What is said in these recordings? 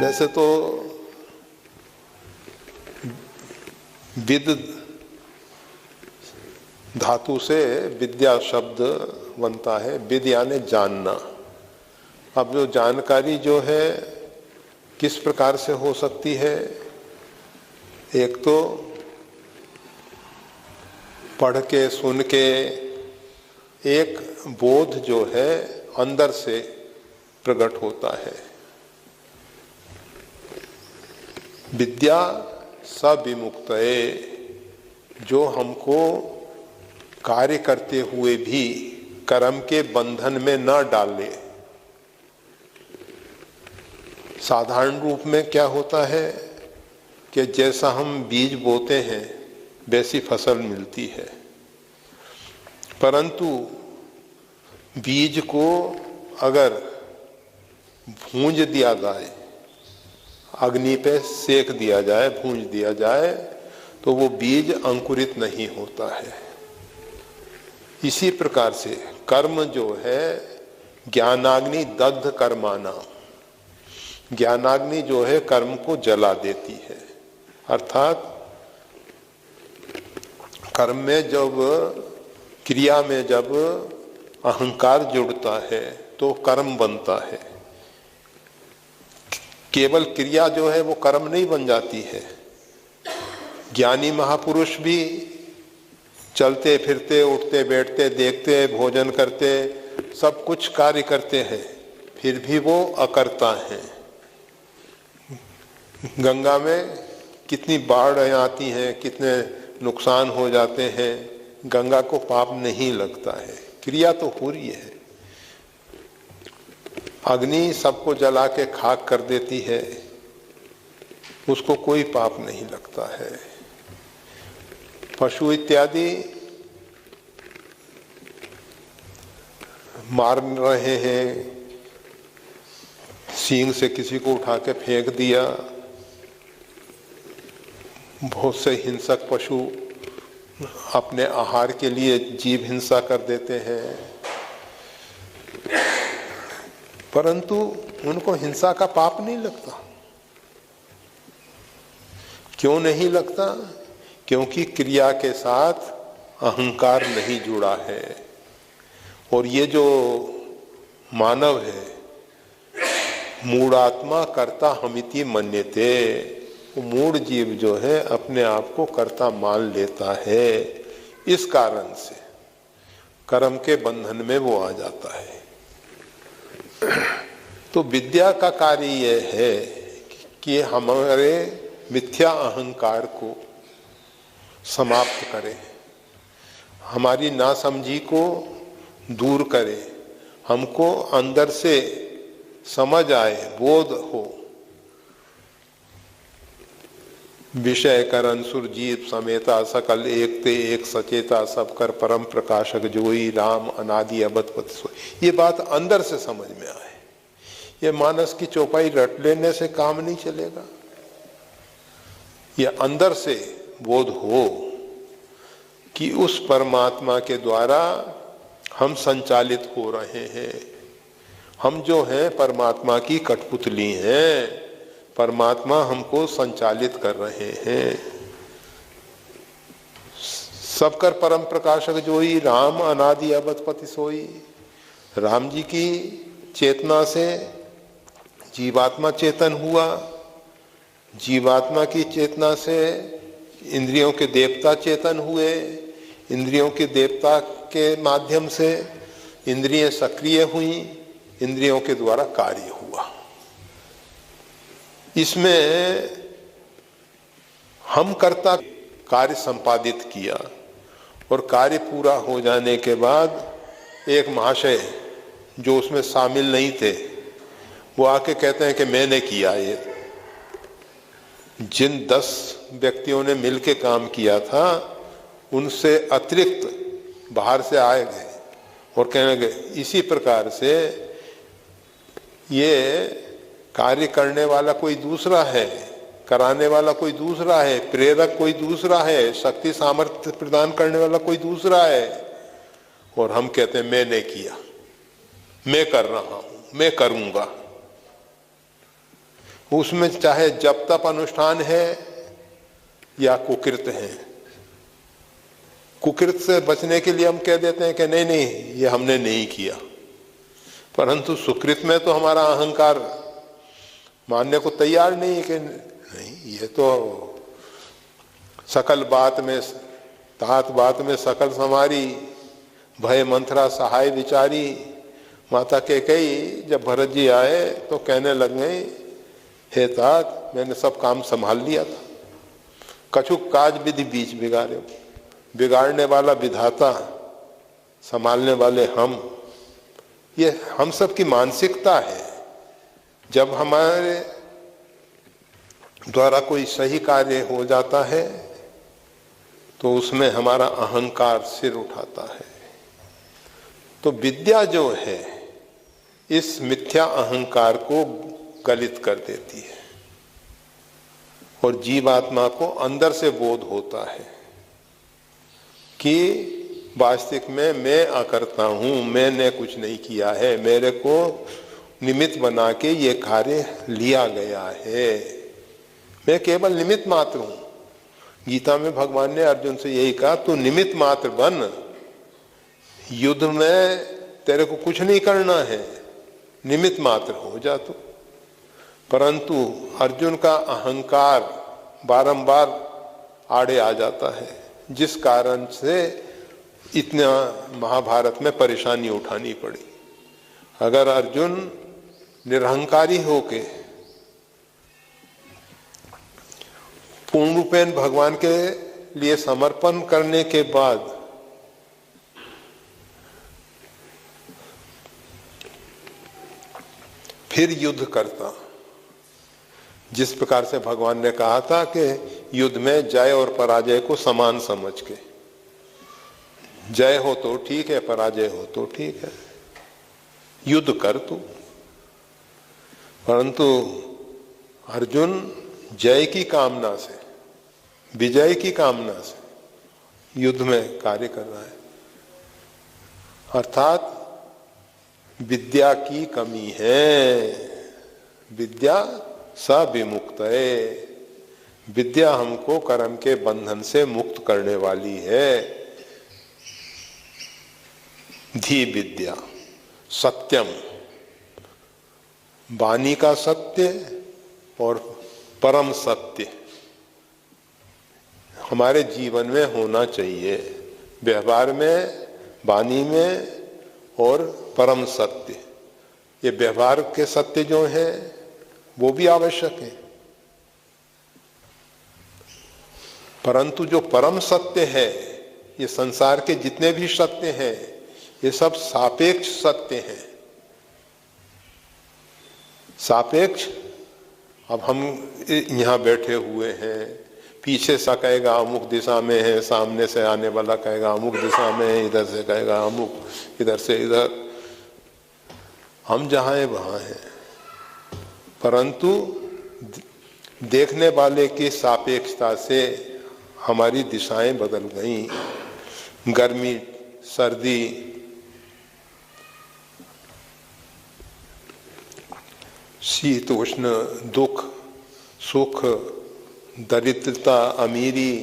वैसे तो विद धातु से विद्या शब्द बनता है। विद यानी जानना। अब जो जानकारी जो है किस प्रकार से हो सकती है, एक तो पढ़ के सुन के एक बोध जो है अंदर से प्रकट होता है। विद्या सविमुक्तये, जो हमको कार्य करते हुए भी कर्म के बंधन में न डाले। साधारण रूप में क्या होता है कि जैसा हम बीज बोते हैं वैसी फसल मिलती है, परंतु बीज को अगर भूंज दिया जाए, अग्नि पे सेक दिया जाए, भूंज दिया जाए, तो वो बीज अंकुरित नहीं होता है। इसी प्रकार से कर्म जो है ज्ञानाग्नि दग्ध कर्माना, ज्ञानाग्नि जो है कर्म को जला देती है। अर्थात कर्म में जब क्रिया में जब अहंकार जुड़ता है तो कर्म बनता है। केवल क्रिया जो है वो कर्म नहीं बन जाती है। ज्ञानी महापुरुष भी चलते फिरते, उठते बैठते, देखते, भोजन करते, सब कुछ कार्य करते हैं, फिर भी वो अकर्ता हैं। गंगा में कितनी बाढ़ आती हैं, कितने नुकसान हो जाते हैं, गंगा को पाप नहीं लगता है, क्रिया तो हो रही है। अग्नि सबको जला के खाक कर देती है, उसको कोई पाप नहीं लगता है। पशु इत्यादि मार रहे हैं, सींग से किसी को उठा के फेंक दिया। बहुत से हिंसक पशु अपने आहार के लिए जीव हिंसा कर देते हैं, परंतु उनको हिंसा का पाप नहीं लगता। क्यों नहीं लगता? क्योंकि क्रिया के साथ अहंकार नहीं जुड़ा है। और ये जो मानव है, मूढ़ात्मा कर्ता हमिति मन्यते, वो मूढ़ जीव जो है अपने आप को कर्ता मान लेता है। इस कारण से कर्म के बंधन में वो आ जाता है। तो विद्या का कार्य यह है कि हमारे मिथ्या अहंकार को समाप्त करे, हमारी नासमझी को दूर करे, हमको अंदर से समझ आए, बोध हो। विषय करन सुरजीत समेता सकल एक ते एक सचेता, सब कर परम प्रकाशक जोई राम अनादि अबद पति सोई। ये बात अंदर से समझ में आए। ये मानस की चौपाई रट लेने से काम नहीं चलेगा। ये अंदर से बोध हो कि उस परमात्मा के द्वारा हम संचालित हो रहे हैं। हम जो हैं परमात्मा की कठपुतली हैं, परमात्मा हमको संचालित कर रहे हैं। सबकर परम प्रकाशक जोई राम अनादि अबद पति सोई। राम जी की चेतना से जीवात्मा चेतन हुआ, जीवात्मा की चेतना से इंद्रियों के देवता चेतन हुए, इंद्रियों के देवता के माध्यम से इंद्रियां सक्रिय हुई, इंद्रियों के द्वारा कार्य हुआ। इसमें हम कर्ता कार्य संपादित किया और कार्य पूरा हो जाने के बाद एक महाशय जो उसमें शामिल नहीं थे वो आके कहते हैं कि मैंने किया। ये जिन 10 व्यक्तियों ने मिलके काम किया था उनसे अतिरिक्त बाहर से आए गए और कहने लगे इसी प्रकार से ये कार्य करने वाला कोई दूसरा है, कराने वाला कोई दूसरा है, प्रेरक कोई दूसरा है, शक्ति सामर्थ्य प्रदान करने वाला कोई दूसरा है। और हम कहते हैं मैंने किया, मैं कर रहा हूं, मैं करूंगा। उसमें चाहे जप तप अनुष्ठान है या कुकृत है। कुकृत से बचने के लिए हम कह देते हैं कि नहीं नहीं ये हमने नहीं किया, परंतु सुकृत में तो हमारा अहंकार मानने को तैयार नहीं है कि नहीं, ये तो सकल बात में तात बात में सकल समारी, भय मंथरा सहाय विचारी। माता कैकेयी जब भरत जी आए तो कहने लग गई, हे तात मैंने सब काम संभाल लिया था, कछुक काज विधि बीच बिगाड़े। बिगाड़ने वाला विधाता, संभालने वाले हम। ये हम सब की मानसिकता है। जब हमारे द्वारा कोई सही कार्य हो जाता है तो उसमें हमारा अहंकार सिर उठाता है। तो विद्या जो है इस मिथ्या अहंकार को गलित कर देती है और जीवात्मा को अंदर से बोध होता है कि वास्तविक में मैं अकर्ता हूं, मैंने कुछ नहीं किया है, मेरे को निमित्त बना के ये कार्य लिया गया है, मैं केवल निमित्त मात्र हूं। गीता में भगवान ने अर्जुन से यही कहा, तू निमित्त मात्र बन, युद्ध में तेरे को कुछ नहीं करना है, निमित्त मात्र हो जा तू। परंतु अर्जुन का अहंकार बारंबार आड़े आ जाता है, जिस कारण से इतना महाभारत में परेशानी उठानी पड़ी। अगर अर्जुन निरहंकारी होके पूर्ण रूपेण भगवान के लिए समर्पण करने के बाद फिर युद्ध करता, जिस प्रकार से भगवान ने कहा था कि युद्ध में जय और पराजय को समान समझ के, जय हो तो ठीक है, पराजय हो तो ठीक है, युद्ध कर तू। परंतु अर्जुन जय की कामना से, विजय की कामना से युद्ध में कार्य कर रहा है। अर्थात विद्या की कमी है। विद्या सविमुक्त है। विद्या हमको कर्म के बंधन से मुक्त करने वाली है। धी विद्या सत्यम, वाणी का सत्य और परम सत्य हमारे जीवन में होना चाहिए, व्यवहार में, वाणी में और परम सत्य। ये व्यवहार के सत्य जो है वो भी आवश्यक है, परंतु जो परम सत्य है, ये संसार के जितने भी सत्य हैं ये सब सापेक्ष सत्य हैं। सापेक्ष, अब हम यहाँ बैठे हुए हैं, पीछे सा कहेगा अमुक दिशा में है, सामने से आने वाला कहेगा अमुक दिशा में है, इधर से कहेगा अमुक, इधर से इधर, हम जहाँ हैं वहाँ हैं। परंतु देखने वाले की सापेक्षता से हमारी दिशाएं बदल गईं। गर्मी, सर्दी, शीत उष्ण, दुख सुख, दरिद्रता अमीरी,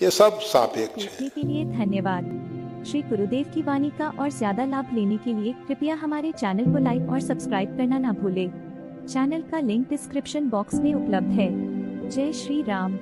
ये सब सापेक्ष है। देखने के लिए धन्यवाद। श्री गुरुदेव की वाणी का और ज्यादा लाभ लेने के लिए कृपया हमारे चैनल को लाइक और सब्सक्राइब करना ना भूलें। चैनल का लिंक डिस्क्रिप्शन बॉक्स में उपलब्ध है। जय श्री राम।